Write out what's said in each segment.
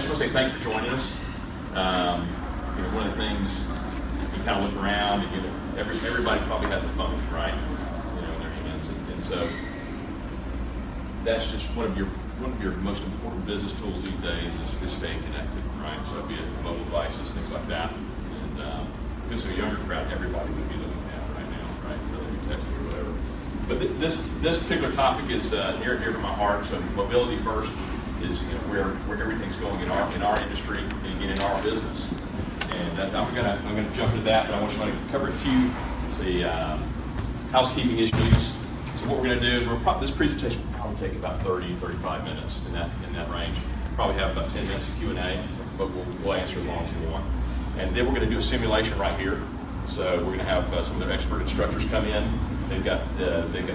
just want to say thanks for joining us. One of the things you kind of look around, and everybody probably has a phone, right? In their hands, and so that's just one of your most important business tools these days is staying connected, right? So be it mobile devices, things like that. And if it's a younger crowd, everybody would be looking at it right now, right? So they can text or whatever. But this particular topic is near to my heart. So mobility first is where everything's going in our industry and again in our business. And I'm gonna jump into that, but I want to cover a few housekeeping issues. So what we're going to do is this presentation will probably take about 30-35 minutes in that range. Probably have about 10 minutes of Q&A, but we'll answer as long as you want. And then we're going to do a simulation right here. So we're going to have some of their expert instructors come in. They've got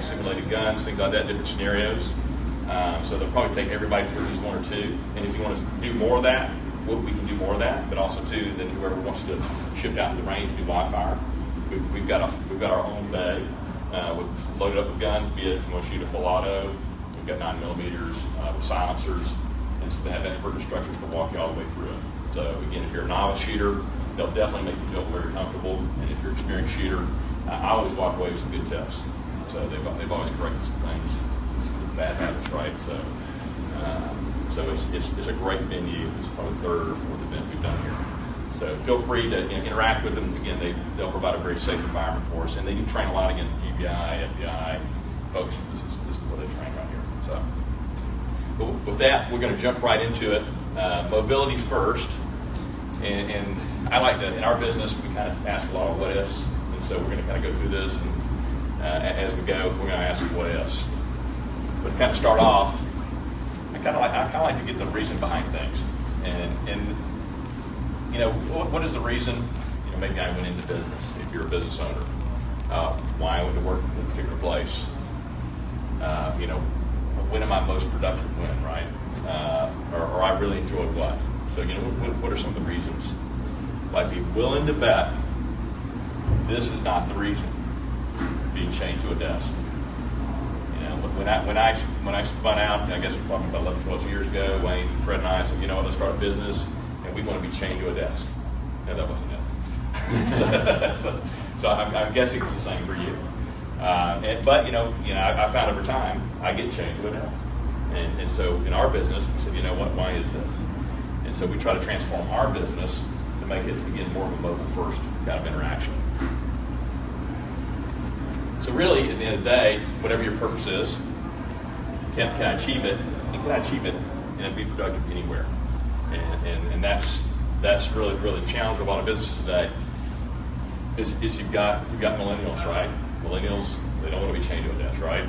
simulated guns, things like that, different scenarios. So they'll probably take everybody through at least one or two. And if you want to do more of that, we can do more of that. But also too, then whoever wants to shift out to the range, do live fire. We've got our own bay. Loaded up with guns, be it if you want to shoot a full auto. We've got 9mm with silencers, and so they have expert instructors to walk you all the way through it. So again, if you're a novice shooter, they'll definitely make you feel very comfortable, and if you're an experienced shooter, I always walk away with some good tips. So they've always corrected some things, some bad habits, right? So it's a great venue. It's probably the third or fourth event we've done here. So feel free to interact with them. Again, they'll provide a very safe environment for us, and they do train a lot. Again, GBI, FBI folks. This is where they train right here. So, but with that, we're going to jump right into it. Mobility first, and I like to. In our business, we kind of ask a lot of what ifs, and so we're going to kind of go through this, and as we go, we're going to ask what ifs. But to kind of start off, I kind of like to get the reason behind things, and what is the reason? Maybe I went into business. If you're a business owner, why I went to work in a particular place. When am I most productive? When, right? Or I really enjoyed what? So what are some of the reasons? I'd be willing to bet this is not the reason. Being chained to a desk. When I spun out, I guess probably about 11, 12 years ago, Wayne, Fred, and I said, let's start a business. We want to be chained to a desk. No, that wasn't it. so I'm guessing it's the same for you. But I found over time I get chained to a desk, and so in our business we said, why is this? And so we try to transform our business to make it again more of a mobile first kind of interaction. So really, at the end of the day, whatever your purpose is, can I achieve it? And can I achieve it and be productive anywhere? And that's really the challenge for a lot of businesses today. Is you've got millennials, right? Millennials, they don't want to be chained to a desk, right?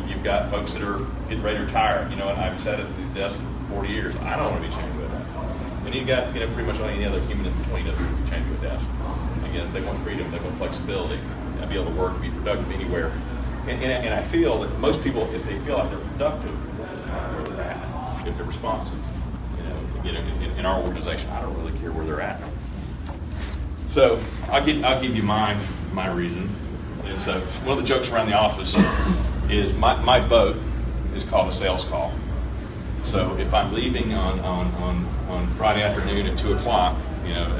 You've got folks that are getting ready to retire. And I've sat at these desks for 40 years. I don't want to be chained to a desk. And you've got pretty much any other human in between doesn't want to be chained to a desk. Again, they want freedom, they want flexibility, and be able to work and be productive anywhere. And I feel that most people, if they feel like they're productive, that's not where they're at. If they're responsive. In our organization, I don't really care where they're at. So I'll give you my reason. And so one of the jokes around the office is my boat is called a sales call. So if I'm leaving on Friday afternoon at 2:00,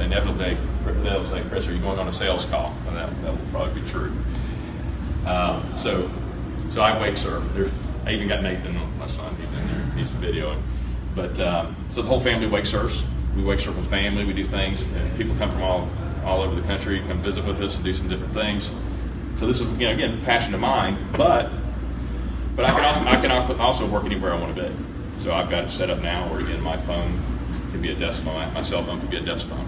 inevitably they'll say, "Chris, are you going on a sales call?" And that will probably be true. So I wake surf. I even got Nathan, my son. He's in there. He's videoing. But so the whole family wake surfs. We wake surf with family. We do things, and people come from all over the country, come visit with us and do some different things. So this is again passion of mine, but I can also work anywhere I want to be. So I've got it set up now where again my phone can be a desk phone, my cell phone can be a desk phone,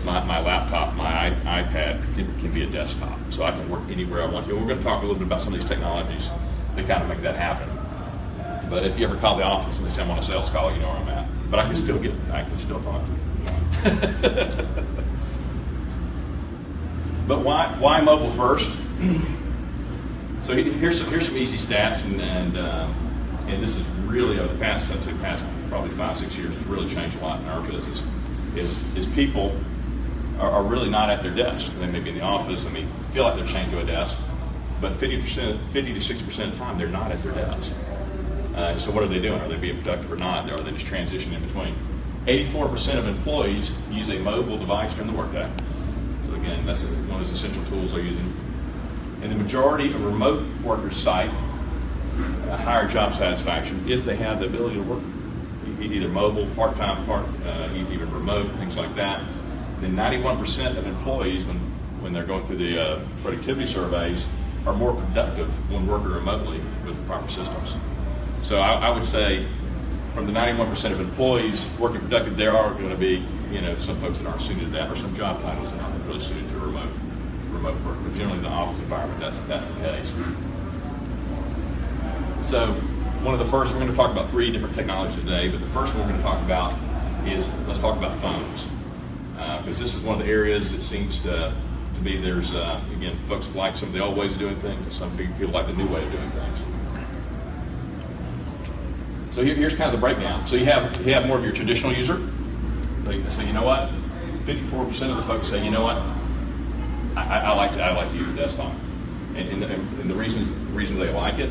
my laptop, my iPad can be a desktop. So I can work anywhere I want to. We're going to talk a little bit about some of these technologies that kind of make that happen. But if you ever call the office and they say I'm on a sales call, you know where I'm at. But I can still talk to you. But why mobile first? So here's some easy stats, and this is really over the past probably 5-6 years has really changed a lot in our business. Is people are really not at their desk. They may be in the office. Feel like they're chained to a desk, but 50 to 60% of the time they're not at their desk. So what are they doing? Are they being productive or not? Are they just transitioning in between? 84% of employees use a mobile device during the workday. So again, that's one of those essential tools they're using. And the majority of remote workers cite higher job satisfaction if they have the ability to work either mobile, part-time, even remote, things like that. And then 91% of employees, when they're going through the productivity surveys, are more productive when working remotely with the proper systems. So I would say from the 91% of employees working productive, there are going to be some folks that aren't suited to that, or some job titles that aren't really suited to remote work. But generally, the office environment, that's the case. So one of the first, we're going to talk about 3 different technologies today, but the first one we're going to talk about is, let's talk about phones. Because this is one of the areas that seems to be, there's, again, folks like some of the old ways of doing things, and some people like the new way of doing things. So here's kind of the breakdown. So you have more of your traditional user. They say, you know what, 54% of the folks say, you know what, I like to use a desktop. And the reason they like it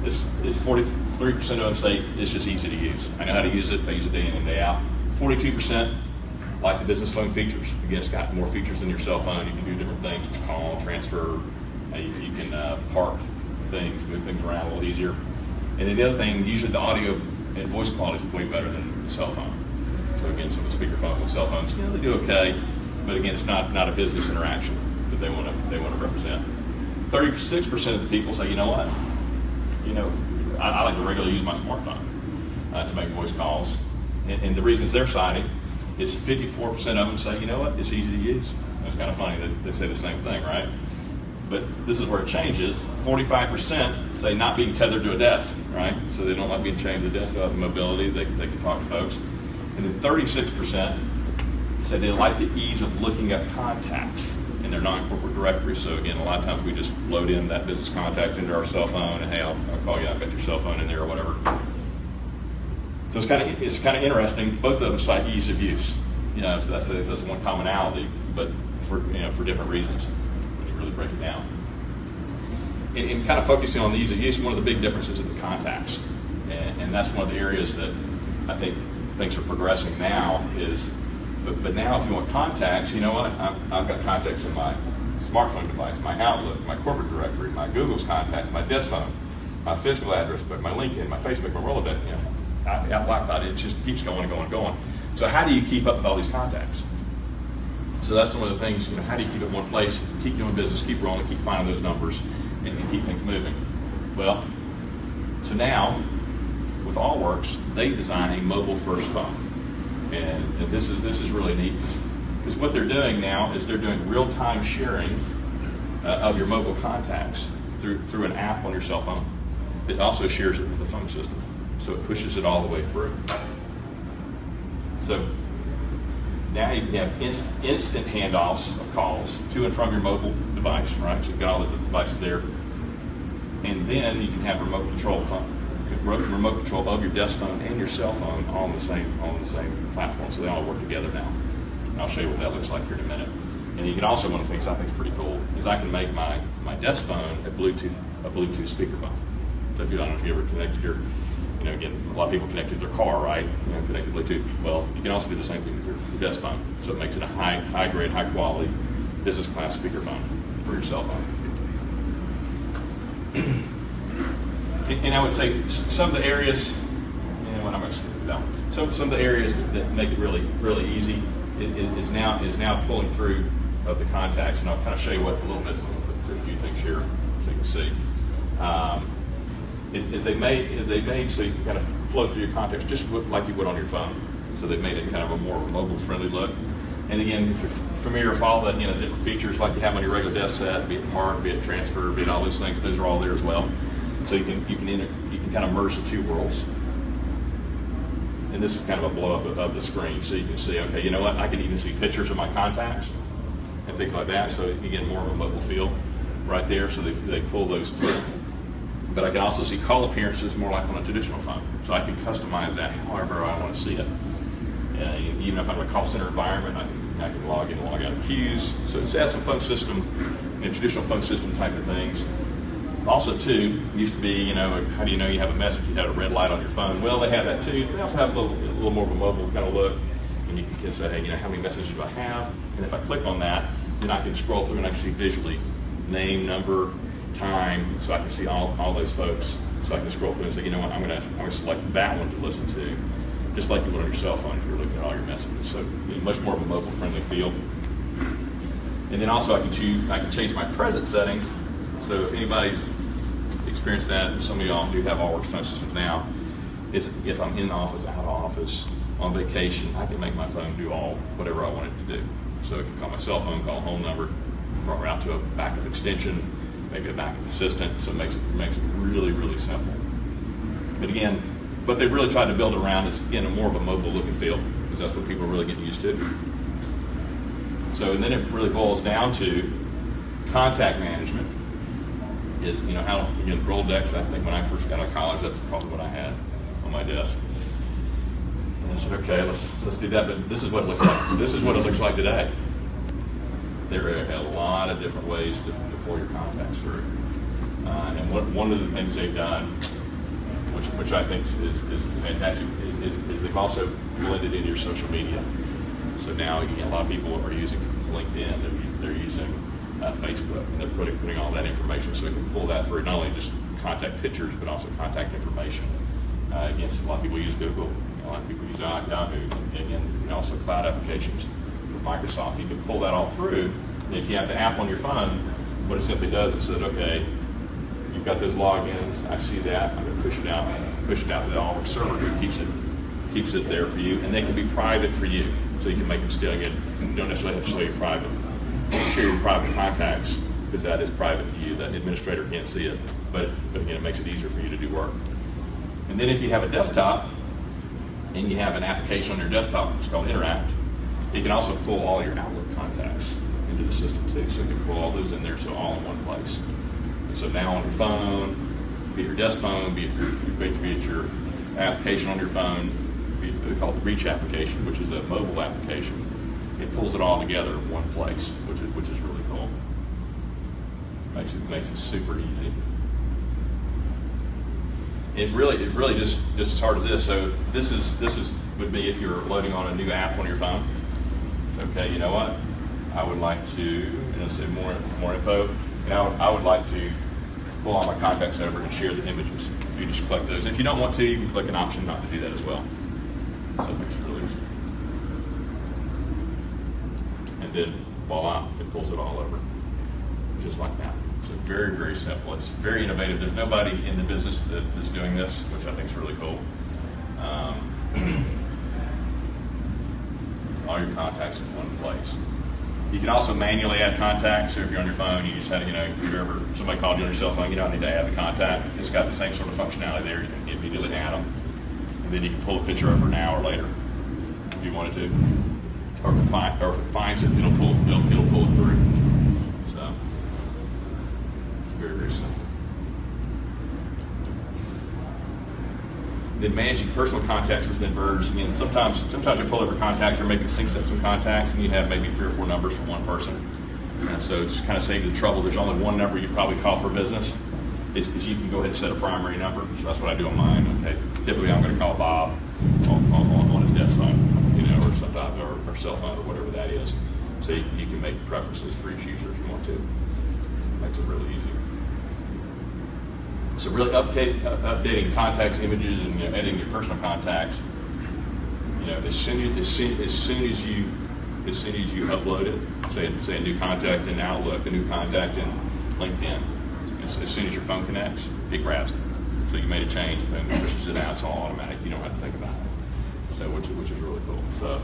is 43% of them say it's just easy to use. I know how to use it. I use it day in and day out. 42% like the business phone features. Again, it's got more features than your cell phone. You can do different things. Just call, transfer. You can park things, move things around a little easier. And then the other thing, usually the audio and voice quality is way better than the cell phone. So again, some of the speakerphones and cell phones, they do okay, but again, it's not a business interaction that they want to represent. 36% of the people say, you know what, I like to regularly use my smartphone to make voice calls, and the reasons they're citing is 54% of them say, you know what, it's easy to use. That's kind of funny that they say the same thing, right? But this is where it changes. 45% say not being tethered to a desk, right? So they don't like being chained to the desk, they have mobility, they can talk to folks. And then 36% say they like the ease of looking up contacts in their non-corporate directory. So again, a lot of times we just load in that business contact into our cell phone, and hey, I'll call you, I've got your cell phone in there or whatever. So it's kind of interesting. Both of them cite ease of use. So that's one commonality, but for different reasons when you really break it down. And kind of focusing on the ease of use, one of the big differences is the contacts, and that's one of the areas that I think things are progressing now is. But now if you want contacts, you know what? I've got contacts in my smartphone device, my Outlook, my corporate directory, my Google's contacts, my desk phone, my physical address book, my LinkedIn, my Facebook, my Rolodex. It just keeps going and going and going. So how do you keep up with all these contacts? So that's one of the things, how do you keep it in one place, keep doing business, keep rolling, keep finding those numbers, and keep things moving? Well, so now, with Allworx, they design a mobile-first phone. And this is really neat, because what they're doing now is they're doing real-time sharing of your mobile contacts through an app on your cell phone. It also shares it with the phone system, so it pushes it all the way through. So now you can have instant handoffs of calls to and from your mobile device, right? So you've got all the devices there, and then you can have remote control of your desk phone and your cell phone on the same platform, so they all work together now. And I'll show you what that looks like here in a minute. And you can also, one of the things I think is pretty cool is I can make my desk phone a Bluetooth speakerphone. So if you don't know if you ever connected your, again, a lot of people connect to their car, right? Connected Bluetooth. Well, you can also do the same thing with your desk phone. So it makes it a high grade, high quality business class speakerphone for your cell phone. And I would say some of the areas, I'm going to skip through that one. Some of the areas that make it really, really easy is now pulling through of the contacts, and I'll kind of show you what a little bit. We'll put through a few things here so you can see. Is they made so you can kind of flow through your contacts just like you would on your phone. So they've made it kind of a more mobile-friendly look. And again, if you're familiar with all the different features like you have on your regular desk set, be it park, be it transfer, be it all those things, those are all there as well. So you can kind of merge the two worlds. And this is kind of a blow up of the screen, so you can see, okay, you know what? I can even see pictures of my contacts and things like that. So you get more of a mobile feel right there. So they pull those through. But I can also see call appearances more like on a traditional phone. So I can customize that however I want to see it. Even if I'm in a call center environment, I can log in and log out of queues. So it has some phone system, traditional phone system type of things. Also, too, used to be, how do you know you have a message? You have a red light on your phone. Well, they have that too. They also have a little more of a mobile kind of look. can say, hey, how many messages do I have? And if I click on that, then I can scroll through and I can see visually name, number, time, so I can see all those folks. So I can scroll through and say, I'm gonna select that one to listen to, just like you would on your cell phone if you're looking at all your messages. So much more of a mobile friendly feel. And then also I can change my present settings. So if anybody's experienced that, some of y'all do have Allworx phone systems now, is if I'm in the office, out of office, on vacation, I can make my phone do whatever I want it to do. So I can call my cell phone, call a home number, route to a backup extension, maybe a backup assistant, so it makes it really, really simple. But again, what they've really tried to build around is, again, more of a mobile look and feel, because that's what people are really getting used to. So, and then it really boils down to contact management. Is, how, again, Rolodex, I think when I first got out of college, that's probably what I had on my desk. And I said, okay, let's do that, but this is what it looks like. This is what it looks like today. There are a lot of different ways to deploy your contacts through. And one of the things they've done, which I think is fantastic, is they've also blended in your social media. So now a lot of people are using LinkedIn, they're using Facebook, and they're putting all that information, so it can pull that through, not only just contact pictures, but also contact information. Again, a lot of people use Google, a lot of people use Yahoo, and also cloud applications with Microsoft. You can pull that all through, and if you have the app on your phone, what it simply does is says, okay, you've got those logins, I see that, I'm going to push it out to the Allworx server, who keeps it there for you, and they can be private for you, so you can make them still. Again, you don't necessarily have to show your private. Share your private contacts, because that is private to you. That administrator can't see it, but again, it makes it easier for you to do work. And then if you have a desktop and you have an application on your desktop, it's called Interact, you can also pull all your Outlook contacts into the system too. So you can pull all those in there, so all in one place. And so now on your phone, be it your desk phone, be it your application on your phone, they call it the Reach application, which is a mobile application. It pulls it all together in one place, which is really cool. Makes it super easy. It's really just as hard as this. So this would be if you're loading on a new app on your phone. It's okay, you know what? I would like to, say more info. Now I would like to pull all my contacts over and share the images. You just click those. If you don't want to, you can click an option not to do that as well. So it makes it really easy. And then voila, it pulls it all over, just like that. So very, very simple. It's very innovative. There's nobody in the business that's doing this, which I think is really cool. All your contacts in one place. You can also manually add contacts. So if you're on your phone, you just had if somebody called you on your cell phone, I need to add the contact. It's got the same sort of functionality there. You can immediately add them, and then you can pull a picture over an hour later if you wanted to. Or if it finds it, it'll pull it through. So very, very simple. Then managing personal contacts within Verge. Again, sometimes you pull over contacts, or maybe syncs up some contacts, and you have maybe 3 or 4 numbers for one person. And so it's kind of saves the trouble. There's only one number you probably call for business. Is you can go ahead and set a primary number. So that's what I do on mine. Okay, typically I'm going to call Bob on his desk phone. Or sometimes, or cell phone, or whatever that is. So you can make preferences for each user if you want to. It makes it really easy. So really updating contacts, images, and editing your personal contacts. As soon as you upload it, say a new contact in Outlook, a new contact in LinkedIn, as soon as your phone connects, it grabs it. So you made a change, and it pushes it out. It's all automatic. You don't have to think about it. So which is really cool. So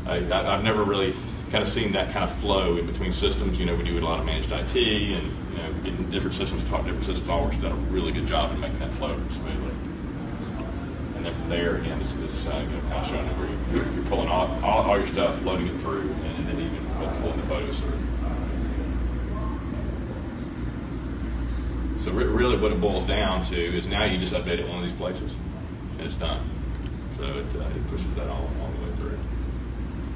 I've never really kind of seen that kind of flow in between systems. We do a lot of managed IT, and getting different systems to talk to different systems. Allworx done a really good job in making that flow smoothly. And then from there, again, this is kind of showing it where you're pulling all your stuff, loading it through, and then even pulling the photos through. So really, what it boils down to is now you just update it in one of these places, and it's done. So it pushes that all the way through.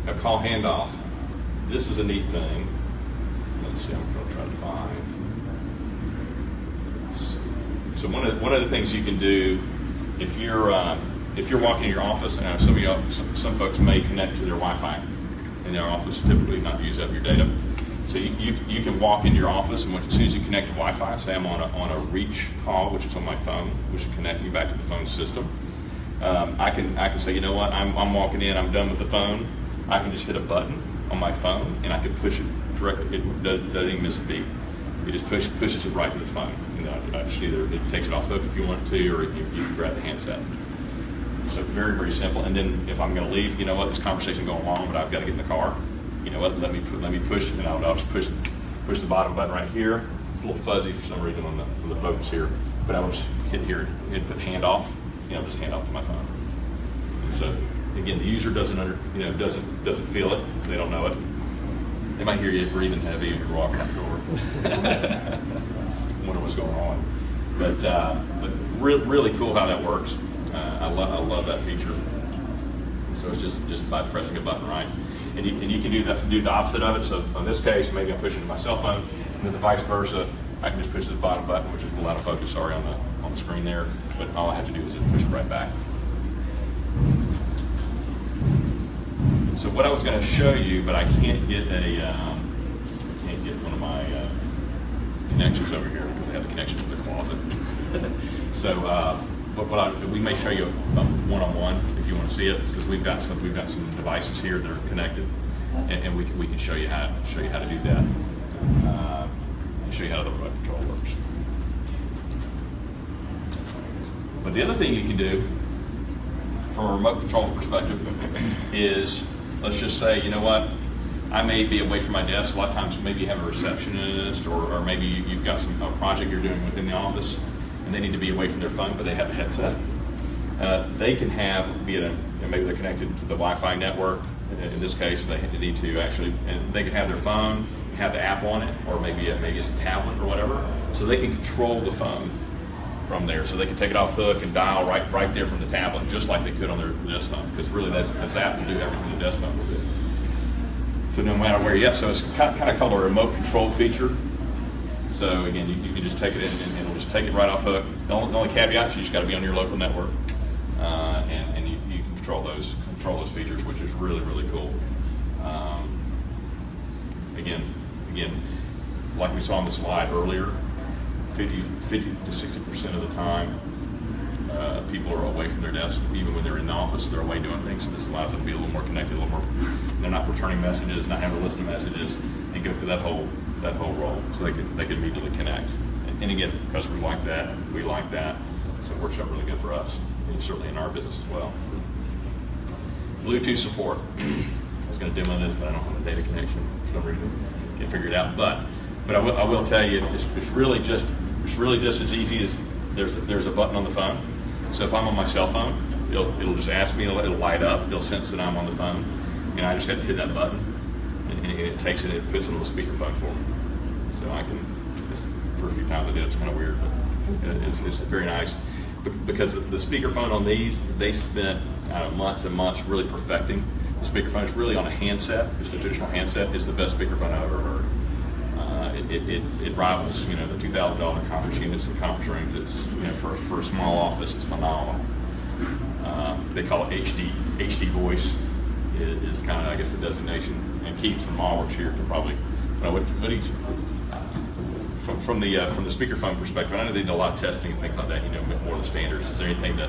Now, call handoff. This is a neat thing. Let's see, I'm going to try to find. So one of the things you can do if you're if you're walking in your office, and some of y'all, some folks may connect to their Wi-Fi in their office, typically not use up your data. So you can walk into your office, and as soon as you connect to Wi-Fi, say I'm on a reach call, which is on my phone, which is connecting back to the phone system. I can say, you know what, I'm walking in, I'm done with the phone. I can just hit a button on my phone, and I can push it directly. It doesn't even miss a beat. It just pushes it right to the phone. You know, either it takes it off hook if you want it to, or you can grab the handset. So very, very simple. And then if I'm going to leave, you know what, this conversation going along, but I've got to get in the car. You know what, let me push, and I'll just push the bottom button right here. It's a little fuzzy for some reason on the focus here, but I will just hit here and put hand off. You know, just hand off to my phone. And so again, the user doesn't feel it. They don't know it. They might hear you breathing heavy when you're walking out the door. Wonder what's going on. But really cool how that works. I love that feature. And so it's just by pressing a button, right? And you can do the opposite of it. So in this case, maybe I'm pushing to my cell phone, and then the vice versa. I can just push the bottom button, which is pull out of focus. Sorry, on the screen there. But all I have to do is just push it right back. So what I was going to show you, but I can't get one of my connections over here because I have the connection to the closet. So, but we may show you one-on-one if you want to see it, because we've got some devices here that are connected, and we can show you how to do that. And show you how the remote control works. But the other thing you can do from a remote control perspective is, let's just say, you know what, I may be away from my desk. A lot of times maybe you have a receptionist, or maybe you've got a project you're doing within the office, and they need to be away from their phone, but they have a headset. They can maybe they're connected to the Wi-Fi network. In this case, they need to actually, and they can have their phone, have the app on it, or maybe it's a tablet or whatever, so they can control the phone from there. So they can take it off hook and dial right there from the tablet, just like they could on their desk phone, because really that's app will do everything the desk phone will do. So no matter where you're at, so it's kind of called a remote control feature. So again, you can just take it in, and it'll just take it right off hook. The only caveat is you just got to be on your local network, and you can control those features, which is really, really cool. Again, like we saw on the slide earlier, 50 to 60% of the time, people are away from their desk, even when they're in the office. They're away doing things, so this allows them to be a little more connected, a little more. They're not returning messages, not having to listen to messages, and go through that whole role, so they can immediately connect. And again, customers like that, we like that, so it works out really good for us, and certainly in our business as well. Bluetooth support. I was going to demo this, but I don't have a data connection for some reason. Can't figure it out, but I will tell you, it's really just as easy as there's a button on the phone. So if I'm on my cell phone, it'll just ask me, it'll light up, it'll sense that I'm on the phone, and I just have to hit that button, and it takes it, and it puts it on the speakerphone for me. So I can, for a few times I did, it's kind of weird, but it's very nice. Because the speakerphone on these, they spent months and months really perfecting the speakerphone. It's really on a handset, just a traditional handset. It's the best speakerphone I've ever heard. It rivals, the $2,000 conference units and conference rooms. It's, for a small office, it's phenomenal. They call it HD voice. Is kind of, I guess, the designation. And Keith from Allworx here can probably, from the speakerphone perspective, I know they do a lot of testing and things like that. More of the standards. Is there anything to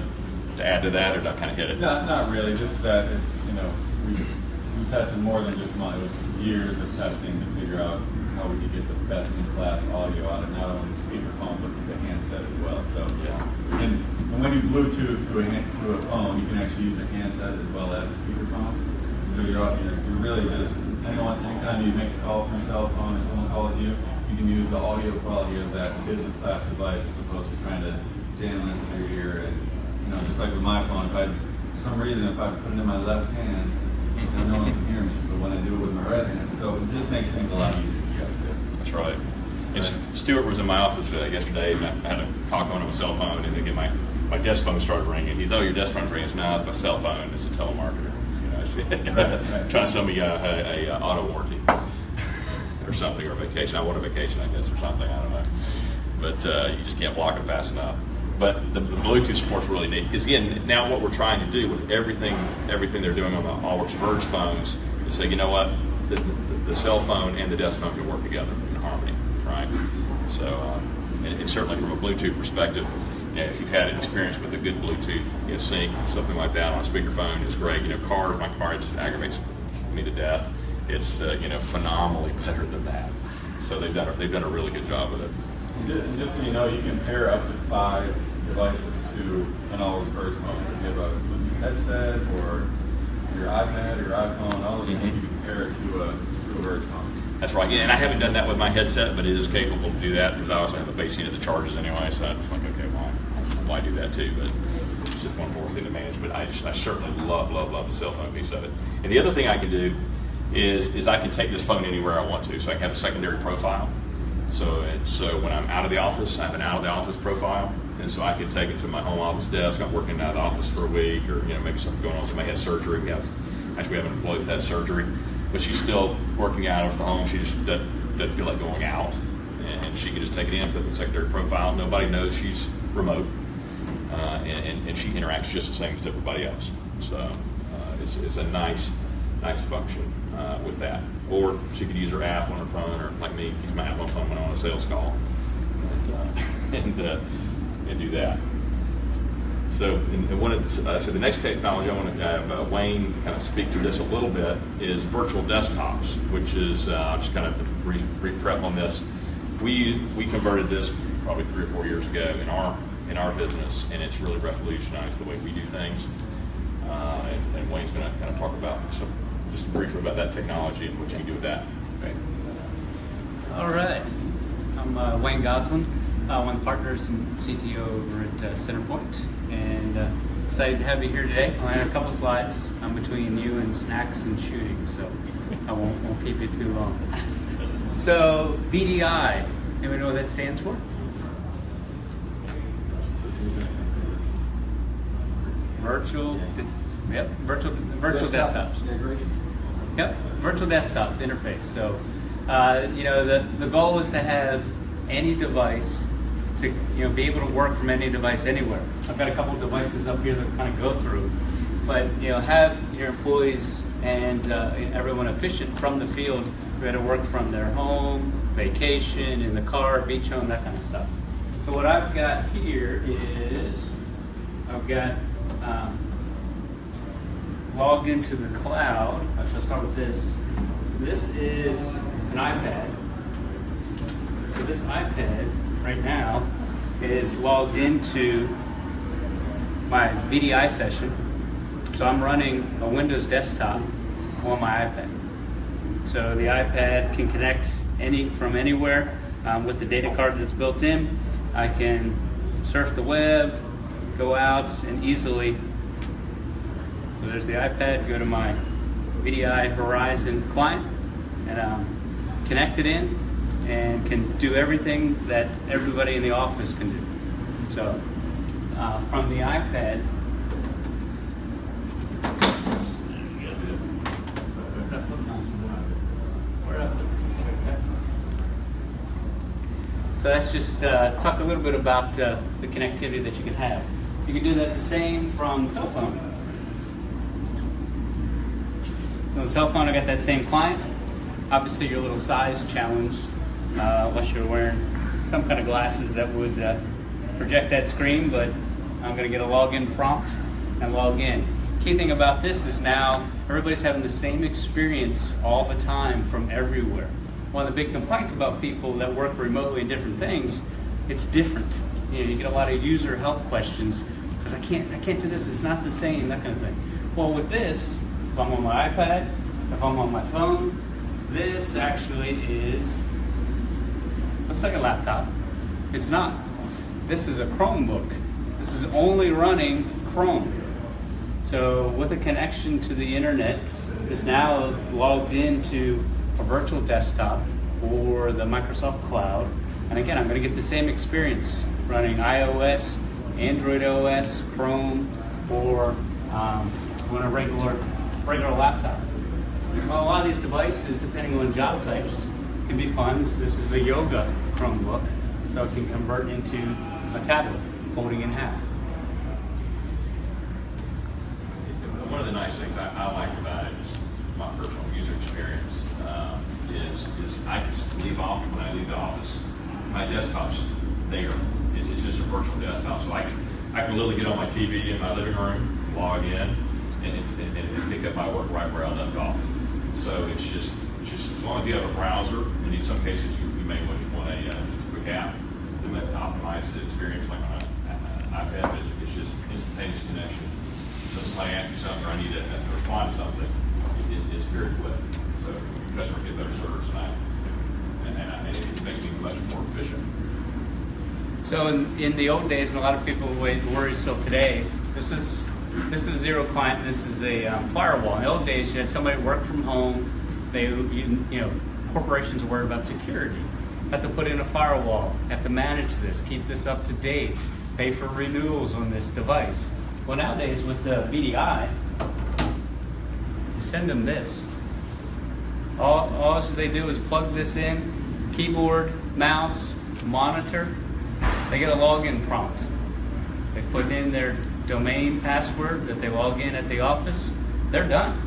add to that, or did I kind of hit it? Not really. Just that it's we tested more than just money. It was years of testing to figure out how we could get the best in class audio out of not only the speakerphone but the handset as well. So yeah. And when you Bluetooth to a phone, you can actually use a handset as well as a speakerphone. So you're really just anytime you make a call from your cell phone or someone calls you can use the audio quality of that business class device as opposed to trying to jam this through your ear. And just like with my phone, for some reason if I put it in my left hand, then no one can hear me. But when I do it with my right hand, so it just makes things a lot easier. That's right. And Stuart was in my office yesterday, and I had a talk on his cell phone, and again, my desk phone started ringing. He's, your desk phone's ringing. No, it's my cell phone. It's a telemarketer. Trying to sell me a auto warranty or something, or a vacation. I want a vacation, I guess, or something. I don't know. But you just can't block it fast enough. But the Bluetooth support's really neat. Because again, now what we're trying to do with everything they're doing on the Allworx Verge phones is say, you know what, the cell phone and the desk phone can work together in harmony, right? So, and certainly from a Bluetooth perspective, you know, if you've had an experience with a good Bluetooth, you know, sync, something like that on a speakerphone, it's great. You know, my car just aggravates me to death. It's you know, phenomenally better than that. So they've done a really good job with it. And just so you know, you can pair up to 5 devices to an Allworx Verge phone. If you have a Bluetooth headset or your iPad or your iPhone, all those things, you can pair it to a Verge phone. That's right. Yeah, and I haven't done that with my headset, but it is capable to do that because I also have a base unit that charges anyway. So I'm just like, okay, why do that too? But it's just one more thing to manage. But I certainly love the cell phone piece of it. And the other thing I can do is I can take this phone anywhere I want to. So I can have a secondary profile. So when I'm out of the office, I have an out of the office profile, and so I can take it to my home office desk. I'm working out of the office for a week, or you know, maybe something going on. Somebody has surgery. We have an employee that has surgery, but she's still working out of the home. She just doesn't feel like going out, and she can just take it in, put the secondary profile. Nobody knows she's remote, and she interacts just the same as everybody else. So it's a nice function with that. Or she could use her app on her phone, or like me, use my app on phone when I'm on a sales call, and do that. So, the next technology I want to have Wayne kind of speak to this a little bit is virtual desktops, which is just kind of brief prep on this. We converted this probably 3 or 4 years ago in our business, and it's really revolutionized the way we do things. And Wayne's going to kind of talk about just briefly about that technology and what you can do with that. Okay. All right. I'm Wayne Goslin, one of the partners and CTO over at Centerpoint, and excited to have you here today. I have a couple slides. I'm between you and snacks and shooting, so I won't keep you too long. So VDI, anybody know what that stands for? Virtual desktops. Yep, virtual desktop interface. So, you know, the goal is to have any device to, you know, be able to work from any device anywhere. I've got a couple of devices up here that kind of go through, but you know, have your employees and everyone efficient from the field, who had to work from their home, vacation, in the car, beach home, that kind of stuff. So what I've got here is I've got logged into the cloud. Actually, I'll start with this. This is an iPad. So this iPad right now is logged into my VDI session. So I'm running a Windows desktop on my iPad. So the iPad can connect from anywhere with the data card that's built in. I can surf the web, go out and easily. So there's the iPad, go to my VDI Horizon client, and connect it in, and can do everything that everybody in the office can do. So from the iPad, so that's just talk a little bit about the connectivity that you can have. You can do that the same from cell phone. So on the cell phone, I got that same client. Obviously, you're a little size challenged, unless you're wearing some kind of glasses that would project that screen, but I'm going to get a login prompt and log in. Key thing about this is now everybody's having the same experience all the time from everywhere. One of the big complaints about people that work remotely in different things, it's different. You know, you get a lot of user help questions because I can't do this, it's not the same, that kind of thing. Well, with this, if I'm on my iPad, if I'm on my phone, this actually looks like a laptop. It's not. This is a Chromebook. This is only running Chrome. So with a connection to the internet, it's now logged into a virtual desktop or the Microsoft Cloud. And again, I'm going to get the same experience running iOS, Android OS, Chrome, or on a regular laptop. Well, a lot of these devices, depending on job types, can be fun. This is a yoga Chromebook, so it can convert into a tablet. folding in half. One of the nice things I like about it, just my personal user experience, is I just leave off when I leave the office. My desktop's there. It's just a virtual desktop, so I can literally get on my TV in my living room, log in, and pick up my work right where I left off. So it's just as long as you have a browser, and in some cases you may want a just a quick app to optimize the experience, like on an iPad. It's just instantaneous connection. So somebody asks me something, or I need to respond to something, it's very quick. So your customer get better service, and it makes me much more efficient. So in the old days, and a lot of people worry still today, this is zero client, and this is a firewall. In the old days, you had somebody work from home. Corporations are worried about security. Have to put in a firewall. Have to manage this. Keep this up to date. Pay for renewals on this device. Well, nowadays with the VDI, you send them this. All they do is plug this in, keyboard, mouse, monitor. They get a login prompt. They put in their domain password that they log in at the office. They're done.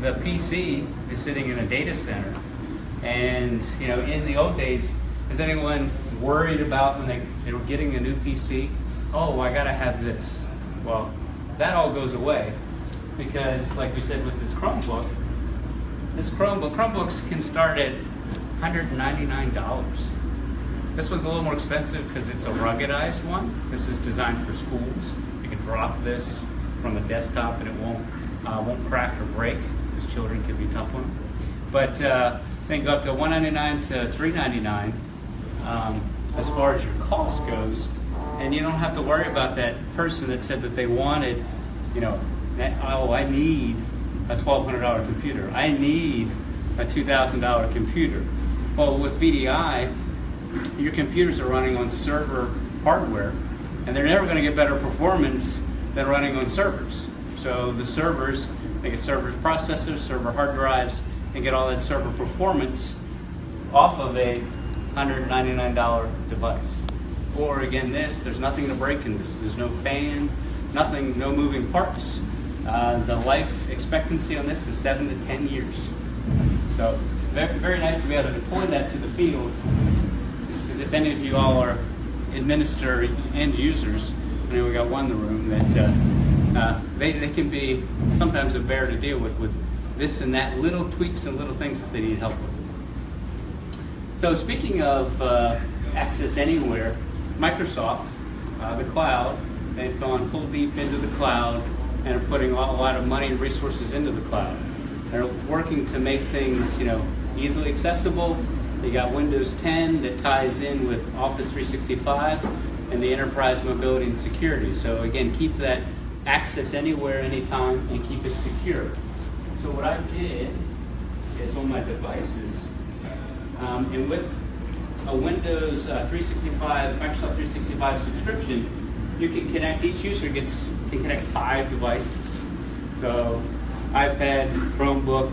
The PC is sitting in a data center. And in the old days, is anyone worried about when they were getting a new PC? Oh, I gotta have this. Well, that all goes away because, like we said with this Chromebooks can start at $199. This one's a little more expensive because it's a ruggedized one. This is designed for schools. You can drop this from a desktop and it won't crack or break, because children can be tough on them. But they can go up to $199 to $399 as far as your cost goes, and you don't have to worry about that person that said that they wanted, I need a $1,200 computer. I need a $2,000 computer. Well, with VDI, your computers are running on server hardware, and they're never going to get better performance than running on servers. So the servers, they get server processors, server hard drives, and get all that server performance off of a $199 device. Or again, there's nothing to break in this. There's no fan, nothing, no moving parts. The life expectancy on this is 7 to 10 years. So very, very nice to be able to deploy that to the field. Because if any of you all are administer end users, I know we got one in the room that they can be sometimes a bear to deal with this and that, little tweaks and little things that they need help with. So speaking of access anywhere, Microsoft, the cloud, they've gone full deep into the cloud and are putting a lot of money and resources into the cloud. They're working to make things, easily accessible. You got Windows 10 that ties in with Office 365 and the enterprise mobility and security. So again, keep that access anywhere, anytime, and keep it secure. So what I did is on my devices, and with a Windows 365, Microsoft 365 subscription, you can connect, each user can connect 5 devices. So iPad, Chromebook,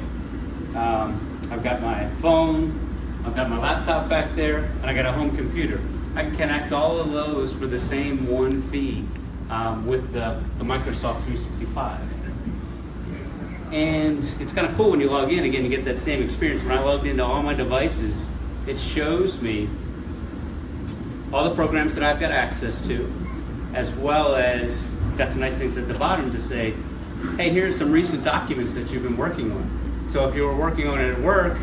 I've got my phone, I've got my laptop back there, and I got a home computer. I can connect all of those for the same one fee with the Microsoft 365. And it's kind of cool when you log in, again, you get that same experience. When I logged into all my devices, it shows me all the programs that I've got access to, as well as it's got some nice things at the bottom to say, hey, here's some recent documents that you've been working on. So if you were working on it at work,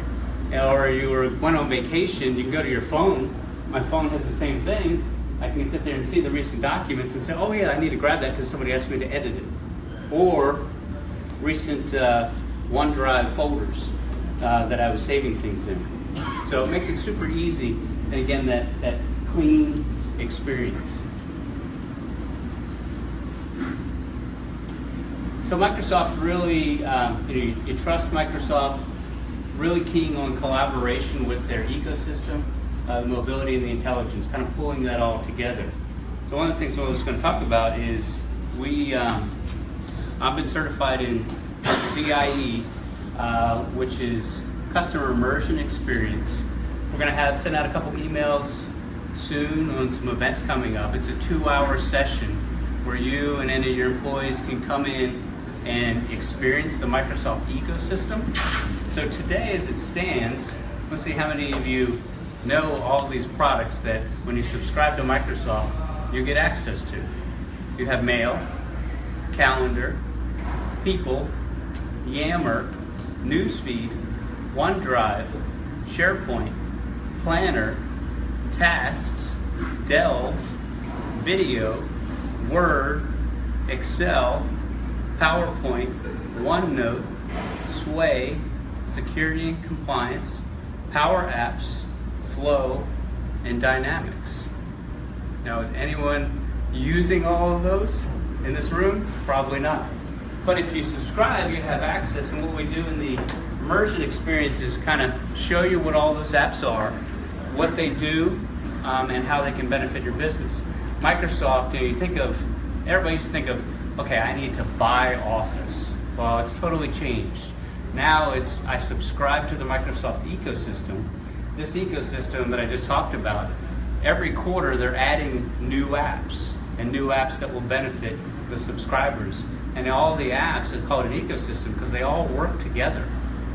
or you went on vacation, you can go to your phone. My phone has the same thing. I can sit there and see the recent documents and say, oh yeah, I need to grab that because somebody asked me to edit it. Or recent OneDrive folders that I was saving things in. So it makes it super easy, and again, that clean experience. So Microsoft really, you trust Microsoft, really keying on collaboration with their ecosystem, the mobility and the intelligence, kind of pulling that all together. So one of the things I was going to talk about is I've been certified in CIE, which is Customer Immersion Experience. We're going to send out a couple emails soon on some events coming up. It's a 2-hour session where you and any of your employees can come in and experience the Microsoft ecosystem. So today, as it stands, let's see how many of you know all these products that when you subscribe to Microsoft, you get access to. You have Mail, Calendar, People, Yammer, Newsfeed, OneDrive, SharePoint, Planner, Tasks, Delve, Video, Word, Excel, PowerPoint, OneNote, Sway, Security and Compliance, Power Apps, Flow, and Dynamics. Now, is anyone using all of those in this room? Probably not. But if you subscribe, you have access, and what we do in the immersion experience is kind of show you what all those apps are, what they do, and how they can benefit your business. Microsoft, you think of, everybody used to think of, okay, I need to buy Office. Well, it's totally changed. Now it's, I subscribe to the Microsoft ecosystem. This ecosystem that I just talked about, every quarter they're adding new apps, and new apps that will benefit the subscribers. And all the apps, it's called an ecosystem because they all work together.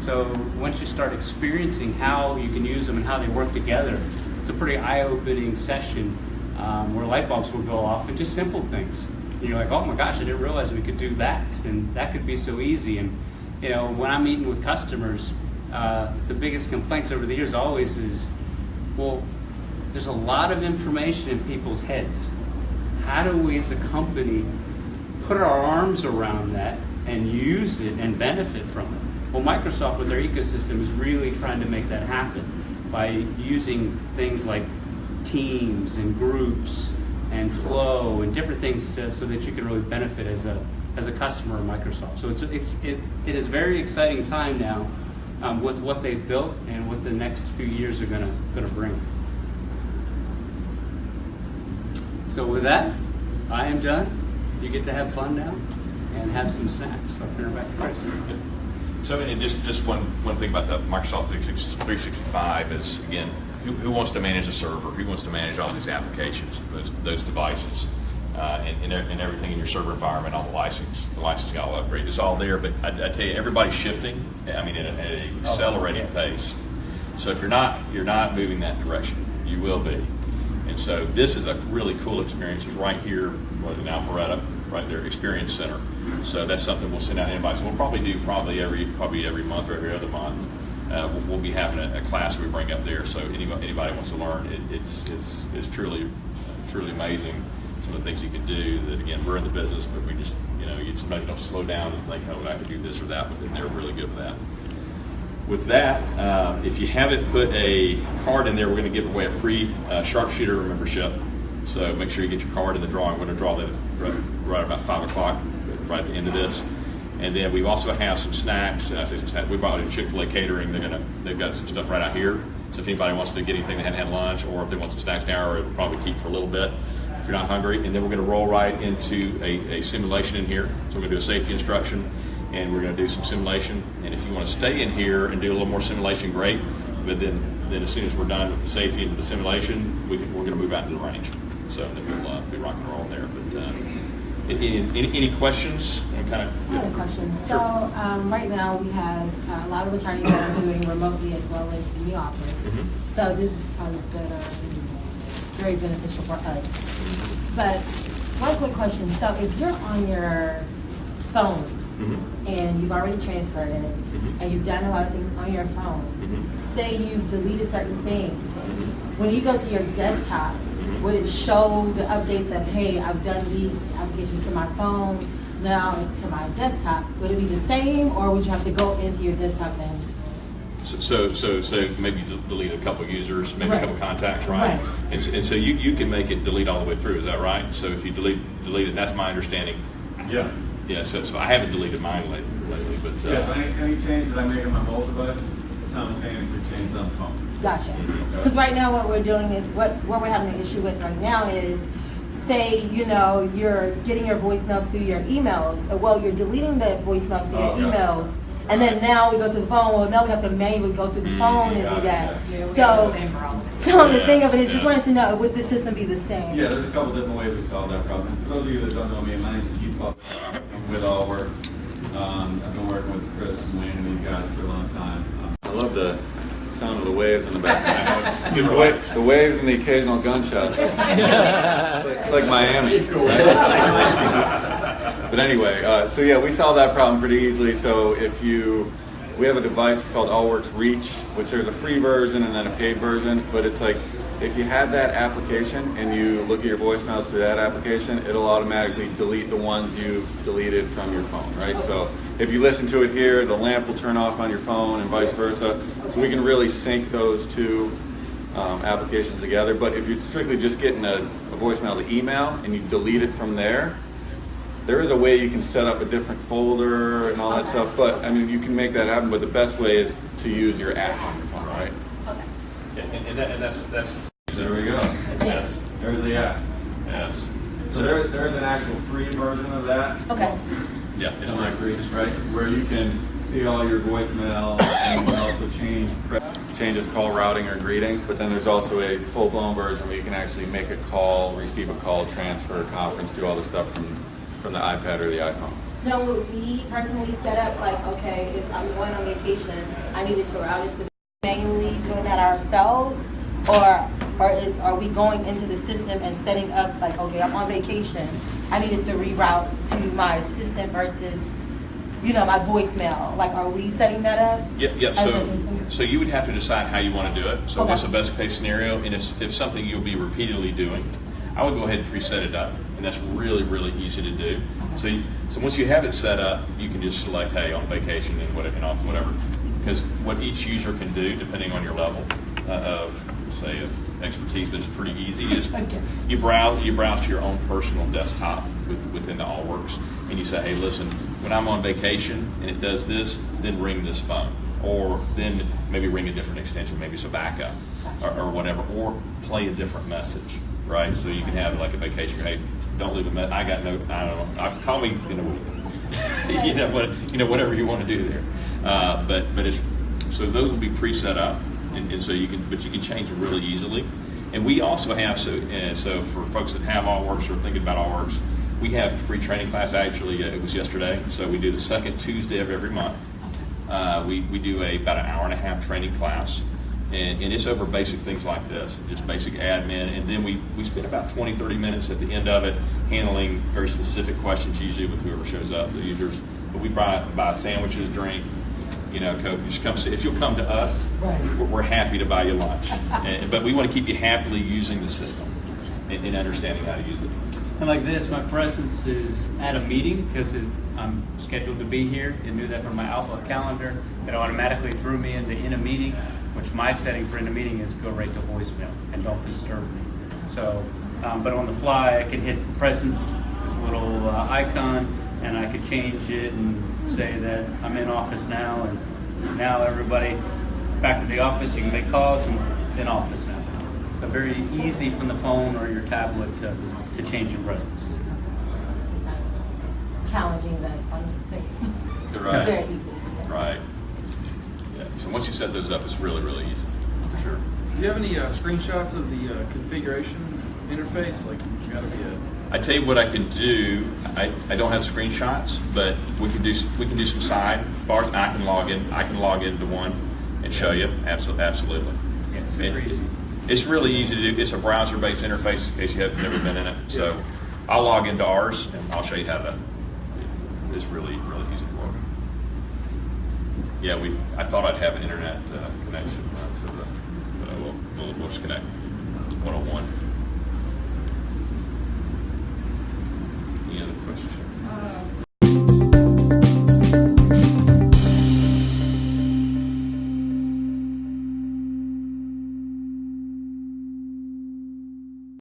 So once you start experiencing how you can use them and how they work together, it's a pretty eye-opening session where light bulbs will go off and just simple things. And you're like, oh my gosh, I didn't realize we could do that, and that could be so easy. And you know, when I'm meeting with customers, the biggest complaints over the years always is, well, there's a lot of information in people's heads. How do we as a company put our arms around that and use it and benefit from it? Well, Microsoft with their ecosystem is really trying to make that happen by using things like teams and groups and flow and different things so that you can really benefit as a customer of Microsoft. So it is a very exciting time now with what they've built and what the next few years are going to bring. So with that, I am done. You get to have fun now and have some snacks. I'll turn it back to Chris. So, and just one thing about the Microsoft 365 is, again, who wants to manage a server? Who wants to manage all these applications, those devices, and everything in your server environment, all the license got all upgraded. It's all there, but I tell you, everybody's shifting. I mean, at an accelerating pace. So if you're not moving that direction, you will be. And so this is a really cool experience. It's right here in Alpharetta, right there, Experience Center. So that's something we'll send out invites. We'll probably do every month or every other month. We'll be having a class we bring up there. So anybody wants to learn, it's truly amazing. Some of the things you can do. That again, we're in the business, but we just sometimes don't slow down and think, oh, I could do this or that with it. They're really good with that. With that, if you haven't put a card in there, we're going to give away a free sharpshooter membership. So make sure you get your card in the drawing. We're going to draw that right about 5 o'clock, right at the end of this. And then we also have some snacks. I say some snacks. We brought in Chick-fil-A catering. They've got some stuff right out here. So if anybody wants to get anything they hadn't had lunch, or if they want some snacks now, or it'll probably keep for a little bit if you're not hungry. And then we're going to roll right into a simulation in here. So we're going to do a safety instruction, and we're going to do some simulation. And if you want to stay in here and do a little more simulation, great. But then as soon as we're done with the safety and the simulation, we're going to move out into the range. So then we'll be rock and roll there. But any questions? I have a question. So right now we have a lot of attorneys that are doing remotely as well as in the office. Mm-hmm. So this is probably very beneficial for us. Mm-hmm. But one quick question. So if you're on your phone, mm-hmm. and you've already transferred it, mm-hmm. and you've done a lot of things on your phone, mm-hmm. say you've deleted certain things, mm-hmm. when you go to your desktop, would it show the updates of, hey, I've done these applications to my phone, now it's to my desktop? Would it be the same, or would you have to go into your desktop and? So maybe delete a couple users, maybe right. a couple contacts, right? And so you can make it delete all the way through, is that right? So if you delete it, that's my understanding. Yeah. Yeah, so I haven't deleted mine lately, but... Yeah, so any change that I make on my mobile device, simultaneously change on the phone. Gotcha. Because right now what we're doing is, what we're having an issue with right now is, say, you're getting your voicemails through your emails. Well, you're deleting the voicemails through your emails, And then now we go to the phone. Well, now we have to manually go through the phone and do that. Yeah, we have So, the same problem. so the thing of it is, just Yes. wanted to know, would the system be the same? Yeah, there's a couple different ways we solve that problem. And for those of you that don't know me, my name's Keith Puff. I'm with Allworx. I've been working with Chris and Wayne and these guys for a long time. I love the sound of the waves in the background. The waves and the occasional gunshots. It's like Miami. But anyway, so yeah, we solve that problem pretty easily. So we have a device called Allworx Reach, which there's a free version and then a paid version. But it's like, if you have that application and you look at your voicemails through that application, it'll automatically delete the ones you've deleted from your phone, right? So if you listen to it here, the lamp will turn off on your phone and vice versa. So we can really sync those two applications together. But if you're strictly just getting a voicemail to email and you delete it from there is a way you can set up a different folder and all that stuff. But I mean, you can make that happen. But the best way is to use your app on your phone, right? Okay. Yeah, and that's There we go. yes, There's the app. yes. So there's an actual free version of that. Okay. Yeah, it's Something like free. Reach, right? Where you can see all your voicemail and you can also changes call routing or greetings. But then there's also a full-blown version where you can actually make a call, receive a call, transfer, conference, do all the stuff from the iPad or the iPhone. Now, would we personally set up, like, okay, if I'm going on vacation, I needed to route it to manually doing that ourselves? Or are we going into the system and setting up, like, okay, I'm on vacation, I needed to reroute to my assistant versus, my voicemail? Like, are we setting that up? Yep. So you would have to decide how you want to do it. So Okay. what's the best case scenario? And if something you'll be repeatedly doing, I would go ahead and preset it up. And that's really, really easy to do. So once you have it set up, you can just select, hey, on vacation and whatever. Because what each user can do, depending on your level of expertise, but it's pretty easy, is you browse to your own personal desktop within the Allworx, and you say, hey, listen, when I'm on vacation and it does this, then ring this phone, or then maybe ring a different extension, maybe it's a backup or whatever, or play a different message, right? So you can have like a vacation, hey, don't leave a message. I don't know. Call me in a week. Whatever you want to do there. But it's so those will be pre-set up. And so you can change them really easily. And we also have, so for folks that have Allworx or thinking about Allworx, we have a free training class. Actually, it was yesterday. So we do the second Tuesday of every month. We do about an hour and a half training class. And it's over basic things like this, just basic admin. And then we spend about 20, 30 minutes at the end of it handling very specific questions, usually with whoever shows up, the users. But we buy sandwiches, drink, Coke. Just come see. If you'll come to us, Right. we're happy to buy you lunch. But we want to keep you happily using the system and understanding how to use it. And like this, my presence is at a meeting because I'm scheduled to be here. It knew that from my Outlook calendar. It automatically threw me into in a meeting, which my setting for in a meeting is go right to voicemail and don't disturb me. So, but on the fly, I can hit presence, this little icon, and I could change it and say that I'm in office now, and now everybody back to the office. You can make calls, and it's in office now. So very easy from the phone or your tablet to change your presence. Challenging, but it's fun to see. You're right. It's very easy. Right. Yeah. So once you set those up, it's really, really easy, for sure. Do you have any screenshots of the configuration interface? Like, you got to be I tell you what I can do. I don't have screenshots, but we can do some sidebars. And I can log into one and show you. Absolutely. Yeah, super easy. It's really easy to do. It's a browser-based interface in case you have never been in it. So I'll log into ours and I'll show you how to. It's really, really easy to log in. Yeah, I thought I'd have an internet connection to the. But we'll just connect 101.